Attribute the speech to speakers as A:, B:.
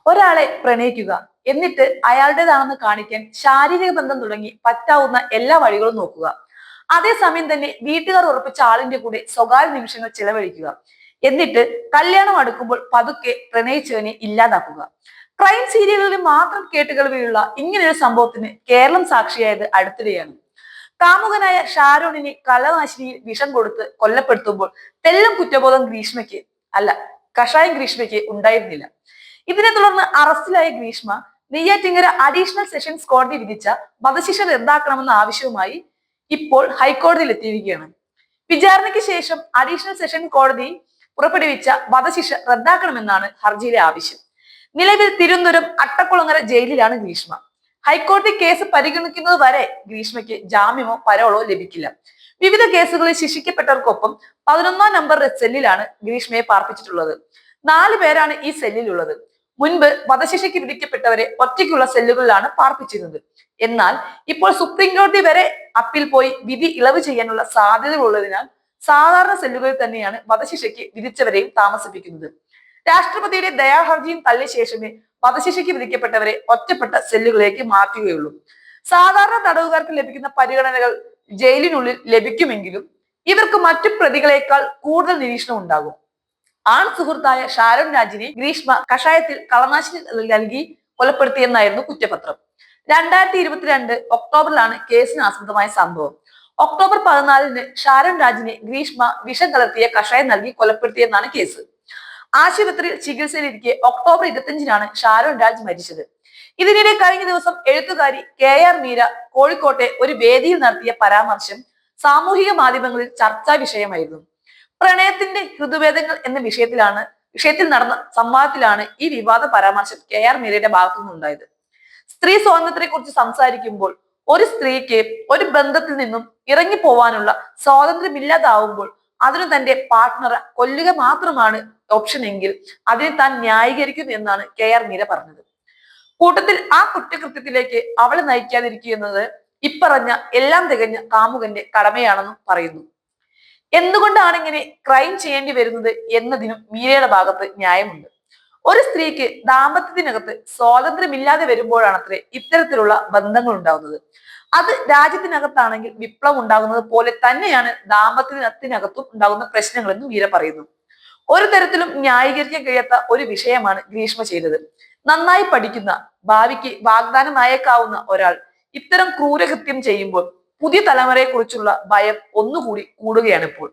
A: ഒരാളെ പ്രണയിക്കുക, എന്നിട്ട് അയാളുടേതാണെന്ന് കാണിക്കാൻ ശാരീരിക ബന്ധം തുടങ്ങി പറ്റാവുന്ന എല്ലാ വഴികളും നോക്കുക. അതേസമയം തന്നെ വീട്ടുകാർ ഉറപ്പിച്ച ആളിന്റെ കൂടെ സ്വകാര്യ നിമിഷങ്ങൾ ചിലവഴിക്കുക. എന്നിട്ട് കല്യാണം അടുക്കുമ്പോൾ പതുക്കെ പ്രണയിച്ചവനെ ഇല്ലാതാക്കുക. ക്രൈം സീരിയലുകളിൽ മാത്രം കേട്ടുകേൾവിയുള്ള ഇങ്ങനൊരു സംഭവത്തിന് കേരളം സാക്ഷിയായത് അടുത്തിടെയാണ്. കാമുകനായ ഷാരോണിനെ കലനാശിനിയിൽ വിഷം കൊടുത്ത് കൊല്ലപ്പെടുത്തുമ്പോൾ തെല്ലും കുറ്റബോധം ഗ്രീഷ്മയ്ക്ക് അല്ല, കഷായം ഗ്രീഷ്മയ്ക്ക് ഉണ്ടായിരുന്നില്ല. ഇതിനെ തുടർന്ന് അറസ്റ്റിലായ ഗ്രീഷ്മ നെയ്യാറ്റിങ്കര അഡീഷണൽ സെഷൻസ് കോടതി വിധിച്ച വധശിക്ഷ റദ്ദാക്കണമെന്ന ആവശ്യവുമായി ഇപ്പോൾ ഹൈക്കോടതിയിൽ എത്തിയിരിക്കുകയാണ്. വിചാരണയ്ക്ക് ശേഷം അഡീഷണൽ സെഷൻ കോടതി പുറപ്പെടുവിച്ച വധശിക്ഷ റദ്ദാക്കണമെന്നാണ് ഹർജിയിലെ ആവശ്യം. നിലവിൽ തിരുവനന്തപുരം അട്ടക്കുളങ്ങര ജയിലിലാണ് ഗ്രീഷ്മ. ഹൈക്കോടതി കേസ് പരിഗണിക്കുന്നത് വരെ ഗ്രീഷ്മയ്ക്ക് ജാമ്യമോ പരോളോ ലഭിക്കില്ല. വിവിധ കേസുകളിൽ ശിക്ഷിക്കപ്പെട്ടവർക്കൊപ്പം 11ാം നമ്പർ സെല്ലിലാണ് ഗ്രീഷ്മയെ പാർപ്പിച്ചിട്ടുള്ളത്. 4 പേരാണ് ഈ സെല്ലിലുള്ളത്. മുൻപ് വധശിക്ഷയ്ക്ക് വിധിക്കപ്പെട്ടവരെ ഒറ്റയ്ക്കുള്ള സെല്ലുകളിലാണ് പാർപ്പിച്ചിരുന്നത്. എന്നാൽ ഇപ്പോൾ സുപ്രീം കോടതി വരെ അപ്പീൽ പോയി വിധി ഇളവ് ചെയ്യാനുള്ള സാധ്യതകളുള്ളതിനാൽ സാധാരണ സെല്ലുകളിൽ തന്നെയാണ് വധശിക്ഷയ്ക്ക് വിധിച്ചവരെയും താമസിപ്പിക്കുന്നത്. രാഷ്ട്രപതിയുടെ ദയാഹർജിയും തള്ളിയ ശേഷമേ വധശിക്ഷയ്ക്ക് വിധിക്കപ്പെട്ടവരെ ഒറ്റപ്പെട്ട സെല്ലുകളിലേക്ക് മാറ്റുകയുള്ളൂ. സാധാരണ തടവുകാർക്ക് ലഭിക്കുന്ന പരിഗണനകൾ ജയിലിനുള്ളിൽ ലഭിക്കുമെങ്കിലും ഇവർക്ക് മറ്റു പ്രതികളെക്കാൾ കൂടുതൽ നിരീക്ഷണം ഉണ്ടാകും. ആൺ സുഹൃത്തായ ഷാരോൺ രാജിനെ ഗ്രീഷ്മ കഷായത്തിൽ കളനാശിനി നൽകി കൊലപ്പെടുത്തിയെന്നായിരുന്നു കുറ്റപത്രം. 2022 ഒക്ടോബറിലാണ് കേസിന് ആസ്പദമായ സംഭവം. ഒക്ടോബർ 14-ന് ഷാരോൺ രാജിനെ ഗ്രീഷ്മ വിഷം കലർത്തിയ കഷായം നൽകി കൊലപ്പെടുത്തിയെന്നാണ് കേസ്. ആശുപത്രിയിൽ ചികിത്സയിലിരിക്കെ ഒക്ടോബർ 25-നാണ് ഷാരോൺ രാജ് മരിച്ചത്. ഇതിനിടെ കഴിഞ്ഞ ദിവസം എഴുത്തുകാരി KR മീര കോഴിക്കോട്ടെ ഒരു വേദിയിൽ നടത്തിയ പരാമർശം സാമൂഹിക മാധ്യമങ്ങളിൽ ചർച്ചാ വിഷയമായിരുന്നു. പ്രണയത്തിന്റെ ഹൃദുഭേദങ്ങൾ എന്ന വിഷയത്തിൽ നടന്ന സംവാദത്തിലാണ് ഈ വിവാദ പരാമർശം KR മീരയുടെ ഭാഗത്തു നിന്നുണ്ടായത്. സ്ത്രീ സ്വാതന്ത്ര്യത്തെ കുറിച്ച് സംസാരിക്കുമ്പോൾ ഒരു സ്ത്രീക്ക് ഒരു ബന്ധത്തിൽ നിന്നും ഇറങ്ങിപ്പോവാനുള്ള സ്വാതന്ത്ര്യമില്ലാതാവുമ്പോൾ അതിന് തന്റെ പാർട്ട്ണറെ കൊല്ലുക മാത്രമാണ് ഓപ്ഷൻ എങ്കിൽ അതിനെ താൻ ന്യായീകരിക്കും എന്നാണ് KR മീര പറഞ്ഞത്. കൂട്ടത്തിൽ ആ കുറ്റകൃത്യത്തിലേക്ക് അവളെ നയിക്കാതിരിക്കുക എന്നത് ഇപ്പറഞ്ഞ എല്ലാം തികഞ്ഞ കാമുകന്റെ കടമയാണെന്നും പറയുന്നു. എന്തുകൊണ്ടാണ് ഇങ്ങനെ ക്രൈം ചെയ്യേണ്ടി വരുന്നത് എന്നതിനും മീരയുടെ ഭാഗത്ത് ന്യായമുണ്ട്. ഒരു സ്ത്രീക്ക് ദാമ്പത്യത്തിനകത്ത് സ്വാതന്ത്ര്യമില്ലാതെ വരുമ്പോഴാണത്രേ ഇത്തരത്തിലുള്ള ബന്ധങ്ങൾ ഉണ്ടാകുന്നത്. അത് രാജ്യത്തിനകത്താണെങ്കിൽ വിപ്ലവം ഉണ്ടാകുന്നത് പോലെ തന്നെയാണ് ദാമ്പത്യത്തിനകത്തും ഉണ്ടാകുന്ന പ്രശ്നങ്ങളെന്ന് മീര പറയുന്നു. ഒരു തരത്തിലും ന്യായീകരിക്കാൻ കഴിയാത്ത ഒരു വിഷയമാണ് ഗ്രീഷ്മ ചെയ്തത്. നന്നായി പഠിക്കുന്ന, ഭാവിക്ക് വാഗ്ദാനമായേക്കാവുന്ന ഒരാൾ ഇത്തരം ക്രൂരകൃത്യം ചെയ്യുമ്പോൾ പുതിയ തലമുറയെ കുറിച്ചുള്ള ഭയം ഒന്നുകൂടി കൂടുകയാണ് ഇപ്പോൾ.